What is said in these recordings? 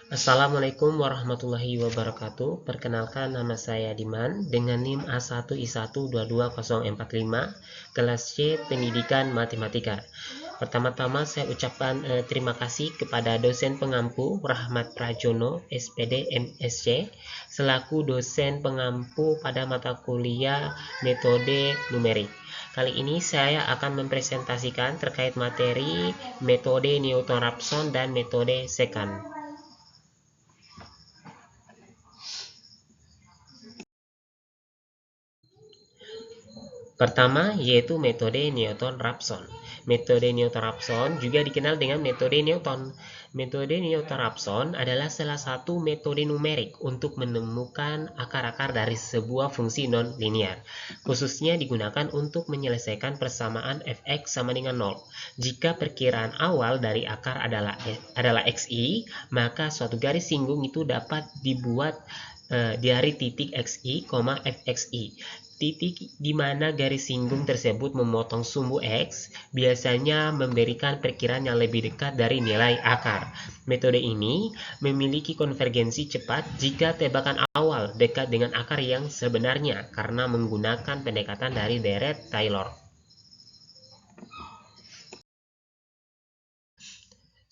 Assalamualaikum warahmatullahi wabarakatuh. Perkenalkan, nama saya Diman dengan NIM A1I122045, kelas C Pendidikan Matematika. Pertama-tama saya ucapkan terima kasih kepada dosen pengampu Rahmat Prajono, SPD MSc, selaku dosen pengampu pada mata kuliah metode numerik. Kali ini saya akan mempresentasikan terkait materi metode Newton-Raphson dan metode secant. Pertama, yaitu metode Newton-Raphson. Metode Newton-Raphson juga dikenal dengan metode Newton. Metode Newton-Raphson adalah salah satu metode numerik untuk menemukan akar-akar dari sebuah fungsi non-linear. Khususnya digunakan untuk menyelesaikan persamaan fx sama dengan 0. Jika perkiraan awal dari akar adalah xi, maka suatu garis singgung itu dapat dibuat dari titik xi, fxi. Titik di mana garis singgung tersebut memotong sumbu X biasanya memberikan perkiraan yang lebih dekat dari nilai akar. Metode ini memiliki konvergensi cepat jika tebakan awal dekat dengan akar yang sebenarnya karena menggunakan pendekatan dari Dirac-Taylor.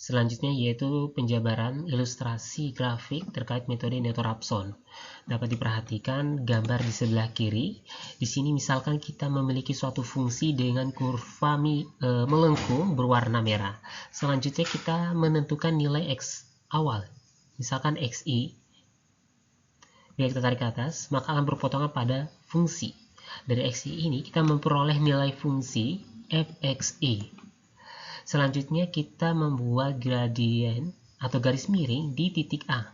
Selanjutnya yaitu penjabaran ilustrasi grafik terkait metode Newton-Raphson. Dapat diperhatikan gambar di sebelah kiri. Di sini misalkan kita memiliki suatu fungsi dengan kurva melengkung berwarna merah. Selanjutnya kita menentukan nilai x awal. Misalkan xi. Bila kita tarik ke atas, maka akan berpotongan pada fungsi. Dari xi ini kita memperoleh nilai fungsi fxi. Selanjutnya kita membuat gradien atau garis miring di titik A.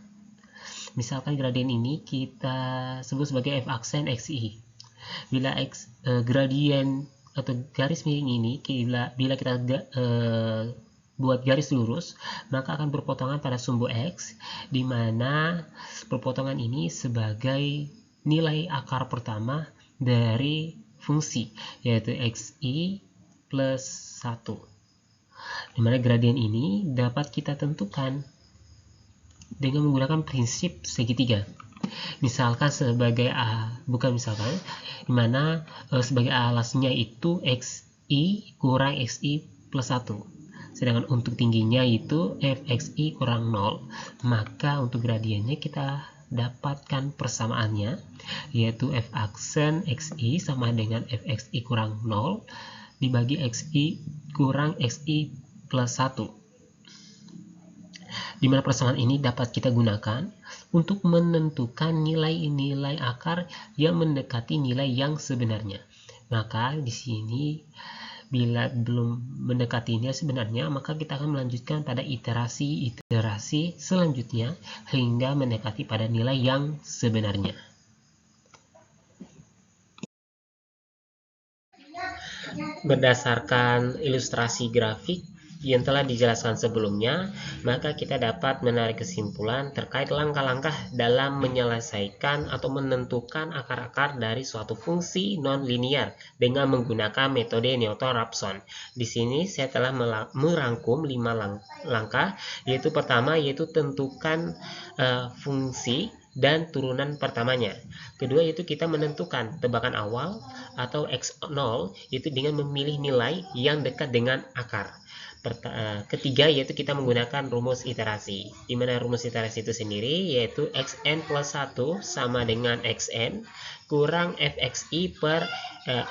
Misalkan gradien ini kita sebut sebagai f aksen xi. Bila gradien atau garis miring ini bila kita buat garis lurus, maka akan berpotongan pada sumbu x, di mana perpotongan ini sebagai nilai akar pertama dari fungsi, yaitu xi plus 1. Di mana gradien ini dapat kita tentukan dengan menggunakan prinsip segitiga. Misalkan sebagai di mana sebagai alasnya itu xi kurang xi plus 1. Sedangkan untuk tingginya itu fxi kurang 0. Maka untuk gradiennya kita dapatkan persamaannya, yaitu f aksen xi sama dengan fxi kurang 0 dibagi xi kurang xi plus 1. Di mana persamaan ini dapat kita gunakan untuk menentukan nilai-nilai akar yang mendekati nilai yang sebenarnya. Maka di sini bila belum mendekati nilai sebenarnya, maka kita akan melanjutkan pada iterasi selanjutnya hingga mendekati pada nilai yang sebenarnya. Berdasarkan ilustrasi grafik yang telah dijelaskan sebelumnya, maka kita dapat menarik kesimpulan terkait langkah-langkah dalam menyelesaikan atau menentukan akar-akar dari suatu fungsi non-linear dengan menggunakan metode Newton-Raphson. Di sini saya telah merangkum 5 langkah, yaitu pertama yaitu tentukan fungsi dan turunan pertamanya. Kedua yaitu kita menentukan tebakan awal atau x0 yaitu dengan memilih nilai yang dekat dengan akar. Ketiga yaitu kita menggunakan rumus iterasi, di mana rumus iterasi itu sendiri yaitu xn plus 1 sama dengan xn kurang fxi per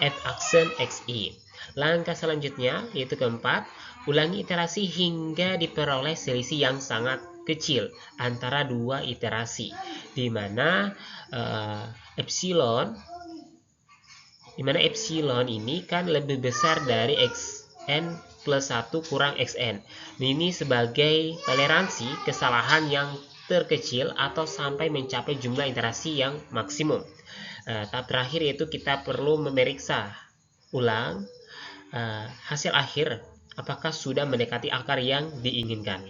f aksen xi. Langkah selanjutnya yaitu keempat, ulangi iterasi hingga diperoleh selisih yang sangat kecil antara dua iterasi, di mana epsilon ini kan lebih besar dari xn plus 1 kurang xn. Ini sebagai toleransi kesalahan yang terkecil atau sampai mencapai jumlah iterasi yang maksimum. Tahap terakhir yaitu kita perlu memeriksa ulang hasil akhir apakah sudah mendekati akar yang diinginkan.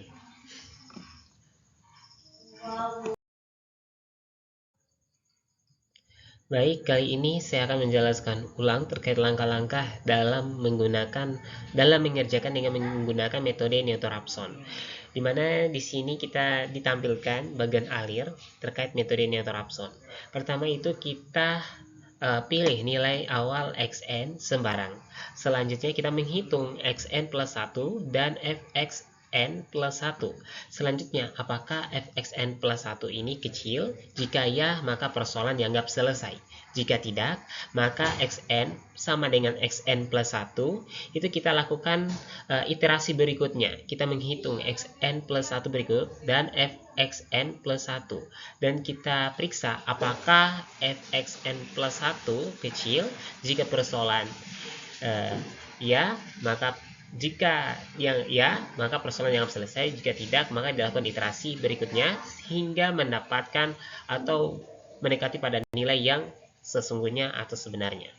Baik, kali ini saya akan menjelaskan ulang terkait langkah-langkah dalam mengerjakan dengan menggunakan metode Newton-Raphson. Dimana di sini kita ditampilkan bagian alir terkait metode Neutron-Raphson. Pertama itu kita pilih nilai awal xn sembarang. Selanjutnya kita menghitung xn plus 1 dan fxn plus 1. Selanjutnya, apakah fxn plus 1 ini kecil? Jika ya, maka persoalan dianggap selesai. Jika tidak, maka xn sama dengan xn plus 1. Itu kita lakukan iterasi berikutnya. Kita menghitung xn plus 1 berikut dan fxn plus 1. Dan kita periksa apakah fxn plus 1 kecil. Jika persoalan ya, maka maka persoalan yang selesai. Jika tidak, maka dilakukan iterasi berikutnya hingga mendapatkan atau mendekati pada nilai yang sesungguhnya atau sebenarnya.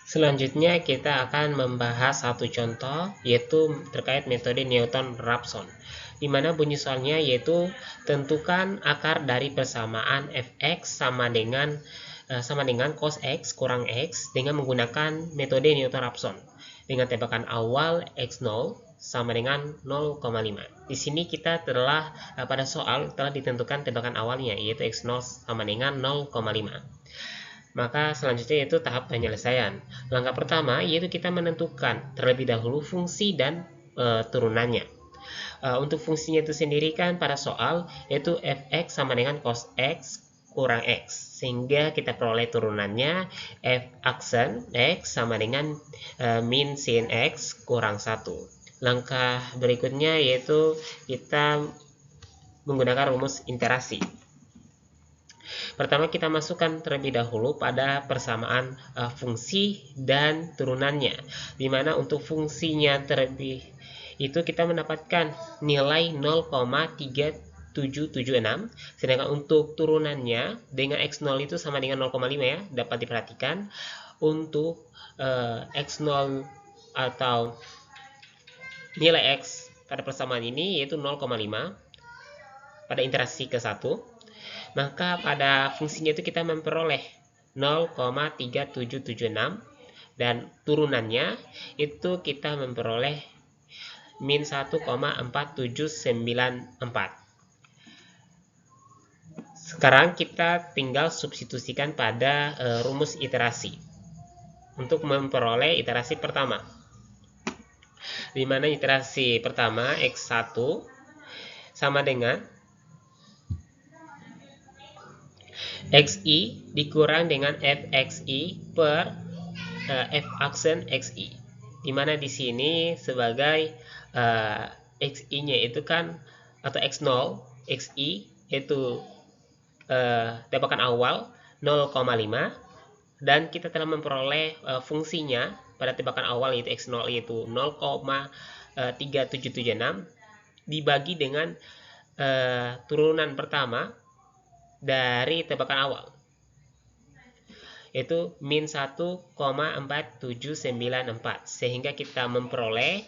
Selanjutnya kita akan membahas satu contoh, yaitu terkait metode Newton-Raphson, di mana bunyi soalnya yaitu tentukan akar dari persamaan fx sama dengan cos x kurang x dengan menggunakan metode Newton-Raphson dengan tebakan awal x0 sama dengan 0,5. Di sini kita telah pada soal telah ditentukan tebakan awalnya yaitu x0 sama dengan 0,5. Maka selanjutnya yaitu tahap penyelesaian. Langkah pertama yaitu kita menentukan terlebih dahulu fungsi dan turunannya. Untuk fungsinya itu sendiri kan pada soal yaitu fx sama dengan cos x kurang x, sehingga kita peroleh turunannya f aksen x sama dengan min sin x kurang 1. Langkah berikutnya yaitu kita menggunakan rumus iterasi. Pertama kita masukkan terlebih dahulu pada persamaan fungsi dan turunannya, di mana untuk fungsinya terlebih itu kita mendapatkan nilai 0,3776, sedangkan untuk turunannya dengan x0 itu sama dengan 0,5 ya, dapat diperhatikan untuk x0 atau nilai x pada persamaan ini yaitu 0,5 pada iterasi ke-1. Maka pada fungsinya itu kita memperoleh 0,3776 dan turunannya itu kita memperoleh min 1,4794. Sekarang kita tinggal substitusikan pada rumus iterasi untuk memperoleh iterasi pertama, di mana iterasi pertama x1 sama dengan xi dikurang dengan fxi per f aksen xi, di mana di sini sebagai xi-nya itu kan atau x0 xi itu tebakan awal 0,5 dan kita telah memperoleh fungsinya pada tebakan awal yaitu x0 yaitu 0,3776 dibagi dengan turunan pertama dari tebakan awal yaitu min 1,4794, sehingga kita memperoleh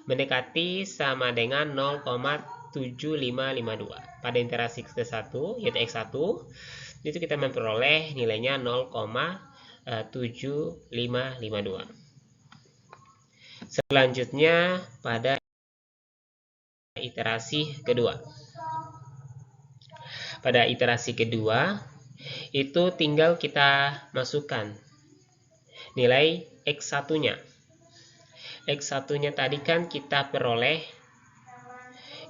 mendekati sama dengan 0,7552. Pada iterasi ke-1 yaitu x1 itu kita memperoleh nilainya 0,7552. Selanjutnya pada iterasi kedua. Pada iterasi kedua itu tinggal kita masukkan nilai x1-nya. X1-nya tadi kan kita peroleh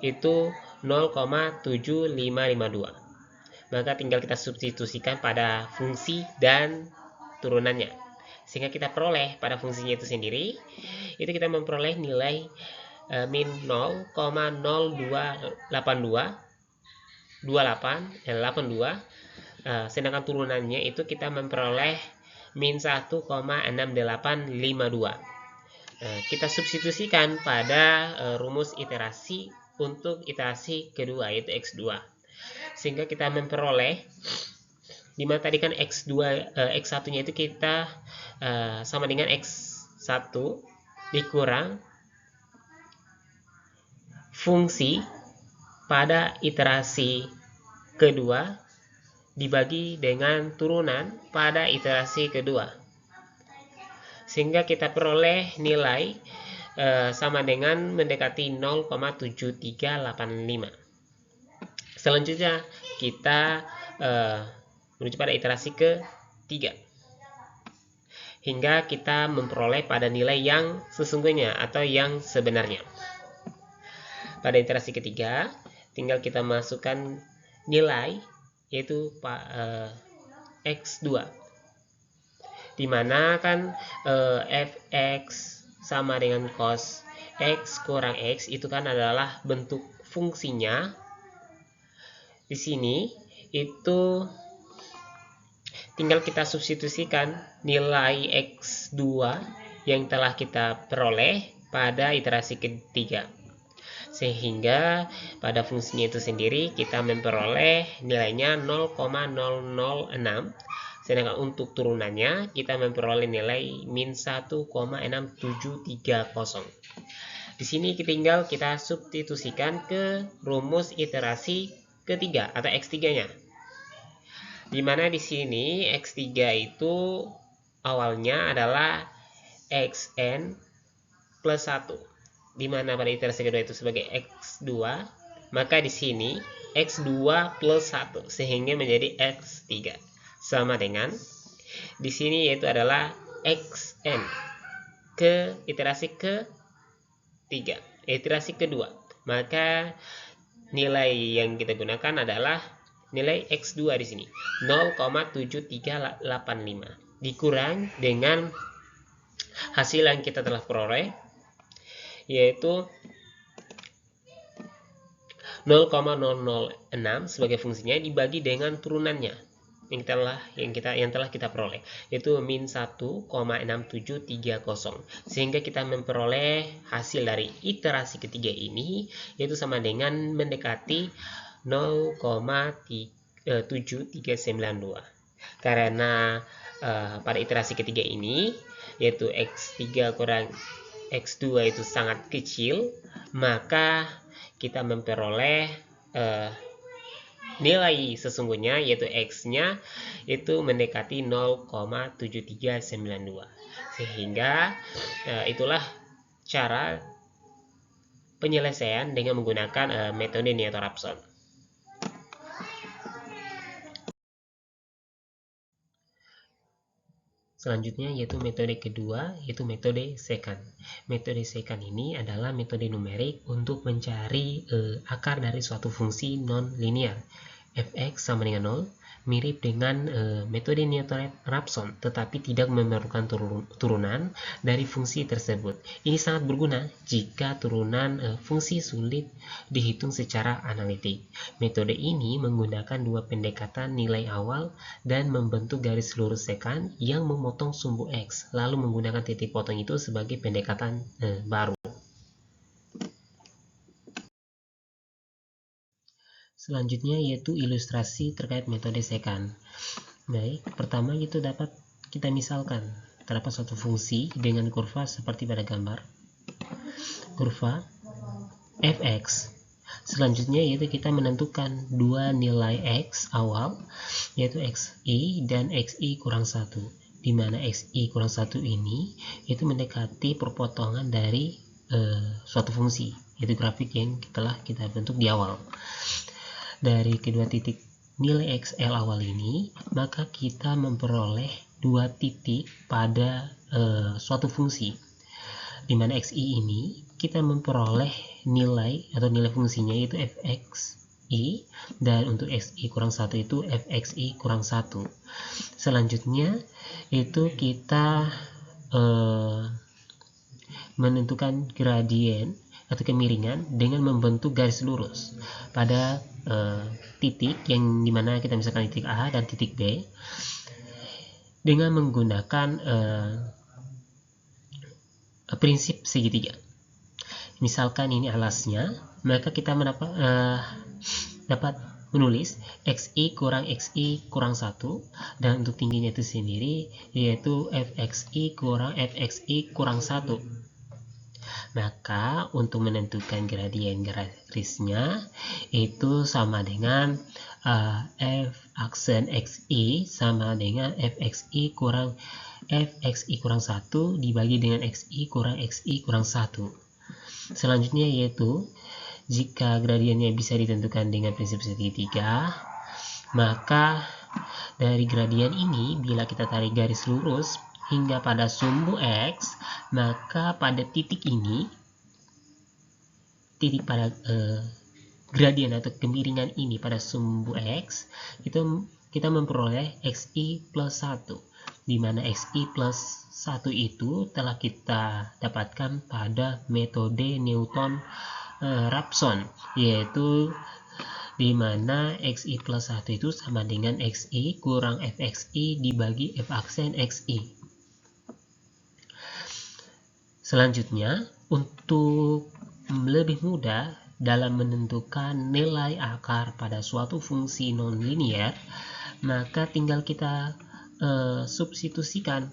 itu 0,7552. Maka tinggal kita substitusikan pada fungsi dan turunannya, sehingga kita peroleh pada fungsinya itu sendiri itu kita memperoleh nilai min 0,0282, sedangkan turunannya itu kita memperoleh min 1,6852. Kita substitusikan pada rumus iterasi untuk iterasi kedua yaitu x2, sehingga kita memperoleh dimana tadi kan x1-nya itu kita sama dengan x1 dikurang fungsi pada iterasi kedua dibagi dengan turunan pada iterasi kedua, sehingga kita peroleh nilai sama dengan mendekati 0,7385. Selanjutnya kita menuju pada iterasi ketiga, hingga kita memperoleh pada nilai yang sesungguhnya atau yang sebenarnya. Pada iterasi ketiga, tinggal kita masukkan nilai, yaitu X2, dimana kan fx sama dengan cos X kurang X itu kan adalah bentuk fungsinya. Di sini itu tinggal kita substitusikan nilai X2 yang telah kita peroleh pada iterasi ketiga, sehingga pada fungsinya itu sendiri kita memperoleh nilainya 0,006, sedangkan untuk turunannya kita memperoleh nilai min 1,6730. Di sini tinggal kita substitusikan ke rumus iterasi ketiga atau X3-nya. Dimana di sini X3 itu awalnya adalah Xn plus 1. Dimana pada iterasi kedua itu sebagai X2, maka di sini X2 plus 1 sehingga menjadi X3 sama dengan di sini yaitu adalah Xn ke iterasi ketiga, iterasi kedua. Maka nilai yang kita gunakan adalah nilai X2 di sini 0,7385 dikurang dengan hasil yang kita telah peroleh, yaitu 0,006 sebagai fungsinya dibagi dengan turunannya yang telah kita peroleh, yaitu min 1,6730, sehingga kita memperoleh hasil dari iterasi ketiga ini yaitu sama dengan mendekati 0,7392. Karena pada iterasi ketiga ini yaitu X3 kurang X2 itu sangat kecil, maka kita memperoleh nilai sesungguhnya yaitu X-nya itu mendekati 0,7392. Sehingga itulah cara penyelesaian dengan menggunakan metode Noether-Raphson. Selanjutnya yaitu metode kedua, yaitu metode secant. Metode secant ini adalah metode numerik untuk mencari akar dari suatu fungsi non-linear. Fx sama dengan 0, mirip dengan metode Noether-Raphson, tetapi tidak memerlukan turunan dari fungsi tersebut. Ini sangat berguna jika turunan fungsi sulit dihitung secara analitik. Metode ini menggunakan dua pendekatan nilai awal dan membentuk garis lurus secant yang memotong sumbu X, lalu menggunakan titik potong itu sebagai pendekatan baru. Selanjutnya yaitu ilustrasi terkait metode secant. Baik, pertama itu dapat kita misalkan terdapat suatu fungsi dengan kurva seperti pada gambar. Kurva fx. Selanjutnya yaitu kita menentukan dua nilai x awal, yaitu xi dan xi kurang 1. Di mana xi kurang 1 ini itu mendekati perpotongan dari suatu fungsi, yaitu grafik yang telah kita bentuk di awal. Dari kedua titik nilai XL awal ini, maka kita memperoleh dua titik pada suatu fungsi. Di mana XI ini kita memperoleh nilai atau nilai fungsinya yaitu fxi, dan untuk xi kurang 1 itu fxi kurang 1. Selanjutnya itu kita menentukan gradien atau kemiringan dengan membentuk garis lurus pada titik yang dimana kita misalkan titik A dan titik B dengan menggunakan prinsip segitiga. Misalkan ini alasnya, maka kita dapat menulis xi kurang 1 dan untuk tingginya itu sendiri yaitu fxi kurang 1. Maka untuk menentukan gradien garisnya itu sama dengan f aksen xi sama dengan fxi kurang fxi kurang 1 dibagi dengan xi kurang xi kurang 1. Selanjutnya yaitu jika gradiennya bisa ditentukan dengan prinsip segitiga, maka dari gradien ini bila kita tarik garis lurus hingga pada sumbu x, maka pada titik ini, titik pada gradien atau kemiringan ini pada sumbu x, itu kita memperoleh xi plus 1, di mana xi plus 1 itu telah kita dapatkan pada metode Newton-Raphson, yaitu di mana xi plus 1 itu sama dengan xi kurang fxi dibagi f aksen xi. Selanjutnya, untuk lebih mudah dalam menentukan nilai akar pada suatu fungsi nonlinear, maka tinggal kita substitusikan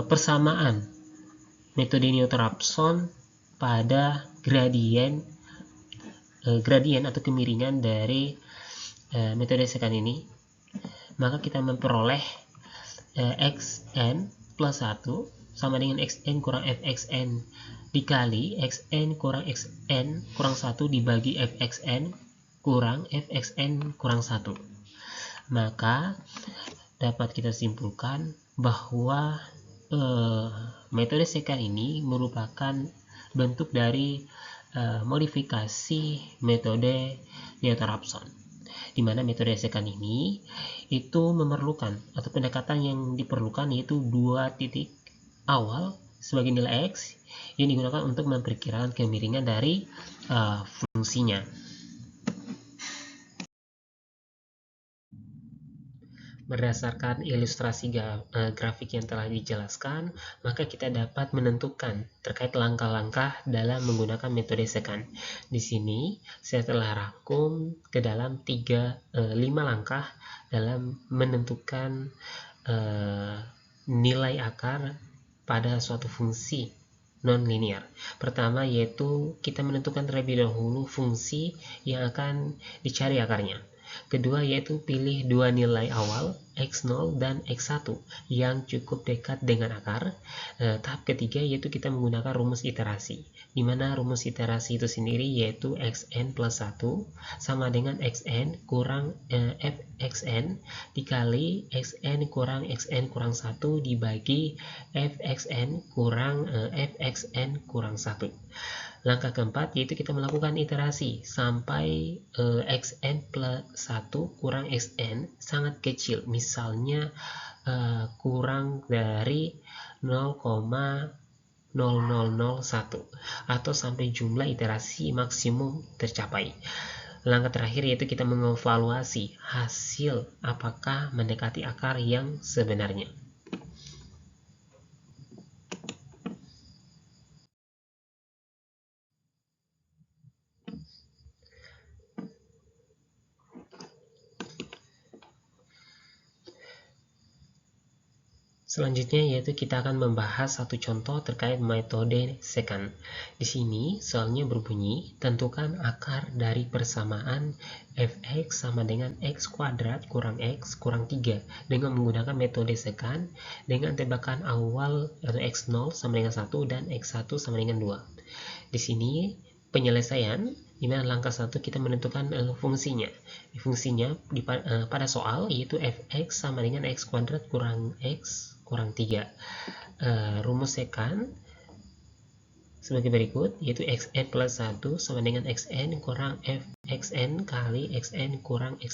persamaan metode Newton-Raphson pada gradien atau kemiringan dari metode secant ini, maka kita memperoleh xn plus 1 sama dengan xn kurang fxn dikali xn kurang xn kurang 1 dibagi fxn kurang fxn kurang 1. Maka dapat kita simpulkan bahwa metode secant ini merupakan bentuk dari modifikasi metode Newton-Raphson, di mana metode secant ini itu memerlukan atau pendekatan yang diperlukan yaitu dua titik awal sebagai nilai x yang digunakan untuk memperkirakan kemiringan dari fungsinya. Berdasarkan ilustrasi grafik yang telah dijelaskan, maka kita dapat menentukan terkait langkah-langkah dalam menggunakan metode secant. Di sini saya telah rangkum ke dalam 5 langkah dalam menentukan nilai akar pada suatu fungsi non-linear. Pertama yaitu kita menentukan terlebih dahulu fungsi yang akan dicari akarnya. Kedua yaitu pilih dua nilai awal x0 dan x1 yang cukup dekat dengan akar. Tahap ketiga yaitu kita menggunakan rumus iterasi, di mana rumus iterasi itu sendiri yaitu xn plus 1 sama dengan xn kurang fxn dikali xn kurang 1 dibagi fxn kurang fxn kurang 1. Langkah keempat yaitu kita melakukan iterasi sampai xn plus 1 kurang xn sangat kecil, misalnya kurang dari 0,0001 atau sampai jumlah iterasi maksimum tercapai. Langkah terakhir yaitu kita mengevaluasi hasil apakah mendekati akar yang sebenarnya. Selanjutnya yaitu kita akan membahas satu contoh terkait metode secant. Di sini soalnya berbunyi, tentukan akar dari persamaan fx sama dengan x kuadrat kurang x kurang 3 dengan menggunakan metode secant dengan tebakan awal atau x0 sama dengan 1 dan x1 sama dengan 2. Di sini penyelesaian di mana langkah 1 kita menentukan fungsinya. Fungsinya pada soal yaitu fx sama dengan x kuadrat kurang x kurang 3. Rumus secant sebagai berikut, yaitu xn plus 1 sama dengan xn kurang fxn kali xn kurang 1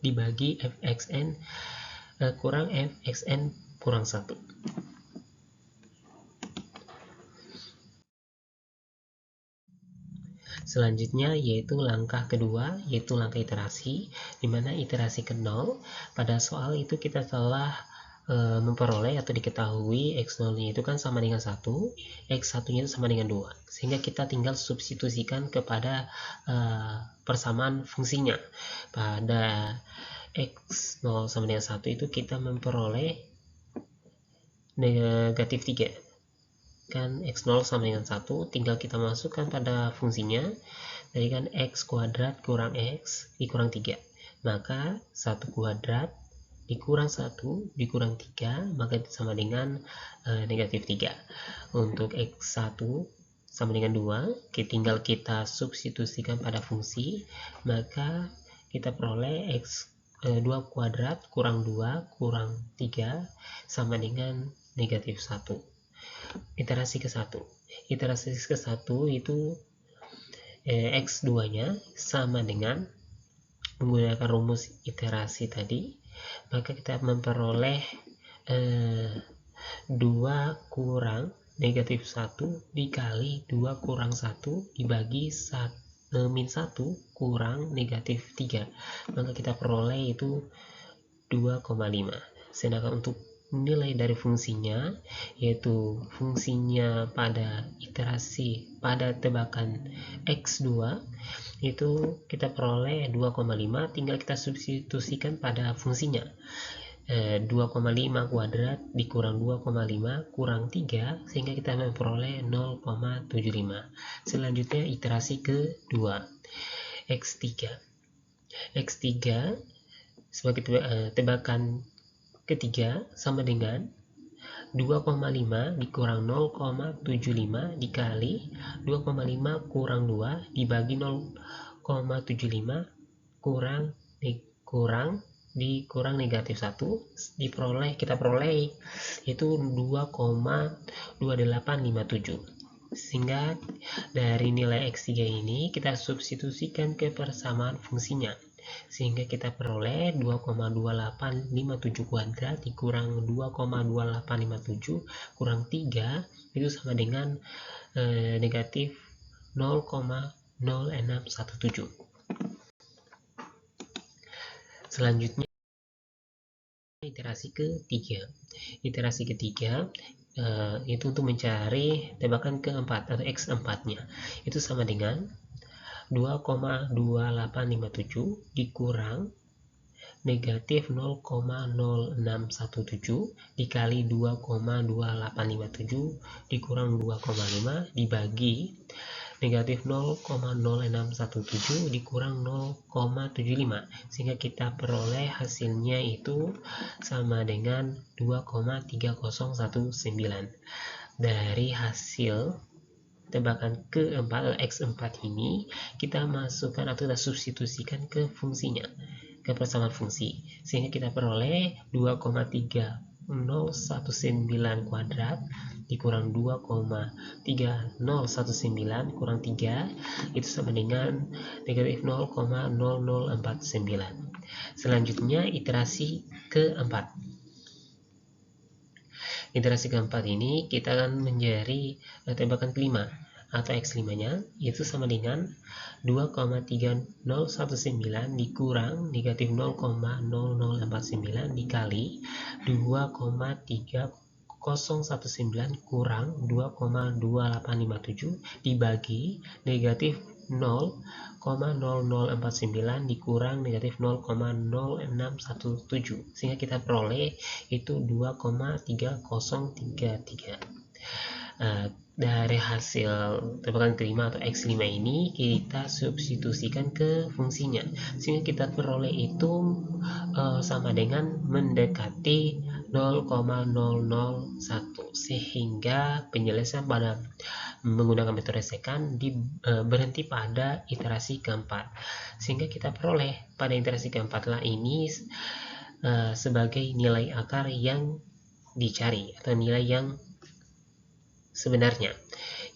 dibagi fxn kurang fxn kurang 1. Selanjutnya yaitu langkah kedua, yaitu langkah iterasi, di mana iterasi ke 0. Pada soal itu kita telah memperoleh atau diketahui x0 nya itu kan sama dengan 1, x1 nya itu sama dengan 2, sehingga kita tinggal substitusikan kepada persamaan fungsinya. Pada x0 sama dengan 1 itu kita memperoleh negatif 3 kan, x0 sama dengan 1, tinggal kita masukkan pada fungsinya, jadi kan x kuadrat kurang x dikurang 3 maka 1 kuadrat dikurang 1 dikurang 3, maka itu sama dengan negatif 3. Untuk X1 sama dengan 2, tinggal kita substitusikan pada fungsi, maka kita peroleh X2 kuadrat kurang 2 kurang 3 sama dengan negatif 1. Iterasi ke-1. Iterasi ke-1 itu X2 nya sama dengan menggunakan rumus iterasi tadi, maka kita memperoleh 2 kurang negatif 1 dikali 2 kurang 1 dibagi min 1 kurang negatif 3, maka kita peroleh itu 2,5. Sedangkan untuk nilai dari fungsinya, yaitu fungsinya pada iterasi pada tebakan X2, itu kita peroleh 2,5, tinggal kita substitusikan pada fungsinya. 2,5 kuadrat dikurang 2,5 kurang 3, sehingga kita memperoleh 0,75. Selanjutnya iterasi kedua, X3. X3 sebagai tebakan ketiga sama dengan 2,5 dikurang 0,75 dikali 2,5 kurang 2 dibagi 0,75 dikurang negatif 1, kita peroleh itu 2,2857. Sehingga dari nilai X3 ini kita substitusikan ke persamaan fungsinya, sehingga kita peroleh 2,2857 kuadrat dikurang 2,2857 kurang 3 itu sama dengan negatif 0,0617. Selanjutnya iterasi ketiga. Iterasi ketiga itu untuk mencari tebakan keempat atau X4 nya, itu sama dengan 2,2857 dikurang negatif 0,0617 dikali 2,2857 dikurang 2,5 dibagi negatif 0,0617 dikurang 0,75, sehingga kita peroleh hasilnya itu sama dengan 2,3019. Dari hasil tebakan keempat atau X4 ini, kita masukkan atau kita substitusikan ke fungsinya, ke persamaan fungsi, sehingga kita peroleh 2,3019 kuadrat dikurang 2,3019 kurang 3 itu sama dengan negatif 0,0049. Selanjutnya iterasi keempat. Iterasi keempat ini kita akan mencari tebakan kelima atau X5 nya, itu sama dengan 2,3019 dikurang negatif 0,0049 dikali 2,3019 kurang 2,2857 dibagi negatif 0,0049 dikurang negatif 0,0617, sehingga kita peroleh itu 2,3033. Dari hasil tebakan kelima atau X5 ini kita substitusikan ke fungsinya, sehingga kita peroleh itu sama dengan mendekati 0,001, sehingga penyelesaian pada menggunakan metode secant berhenti pada iterasi keempat, sehingga kita peroleh pada iterasi keempat lah ini sebagai nilai akar yang dicari atau nilai yang sebenarnya,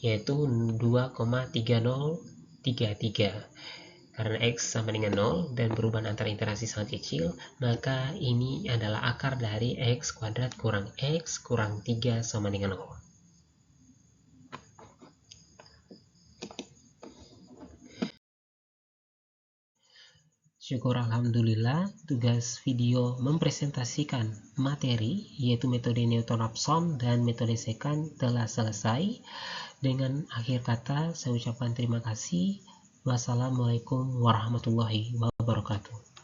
yaitu 2,3033. Karena X sama dengan 0 dan perubahan antara iterasi sangat kecil, maka ini adalah akar dari X kuadrat kurang X kurang 3 sama dengan 0. Syukur alhamdulillah, tugas video mempresentasikan materi yaitu metode Newton-Raphson dan metode secant telah selesai. Dengan akhir kata saya ucapkan terima kasih. Wassalamualaikum warahmatullahi wabarakatuh.